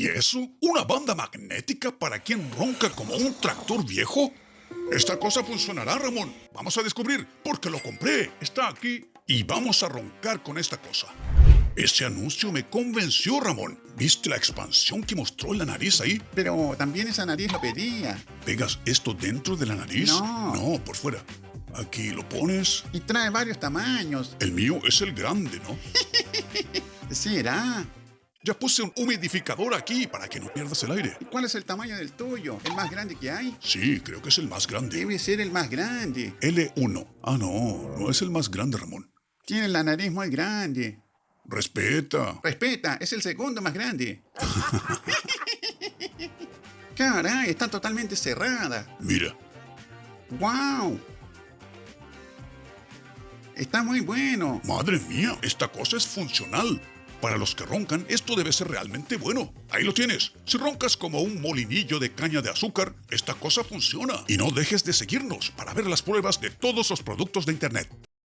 ¿Y eso? ¿Una banda magnética para quien ronca como un tractor viejo? Esta cosa funcionará, Ramón. Vamos a descubrir, porque lo compré. Está aquí. Y vamos a roncar con esta cosa. Ese anuncio me convenció, Ramón. ¿Viste la expansión que mostró en la nariz ahí? Pero también esa nariz lo pedía. ¿Pegas esto dentro de la nariz? No. No, por fuera. Aquí lo pones. Y trae varios tamaños. El mío es el grande, ¿no? ¿Será? Ya puse un humidificador aquí para que no pierdas el aire. ¿Y cuál es el tamaño del tuyo? ¿El más grande que hay? Sí, creo que es el más grande. Debe ser el más grande. L1. Ah, no, no es el más grande, Ramón. Tiene la nariz muy grande. Respeta. Respeta, es el segundo más grande. Caray, está totalmente cerrada. Mira, ¡Wow! Está muy bueno. madre mía, esta cosa es funcional. Para los que roncan, esto debe ser realmente bueno. Ahí lo tienes. Si roncas como un molinillo de caña de azúcar, esta cosa funciona. Y no dejes de seguirnos para ver las pruebas de todos los productos de Internet.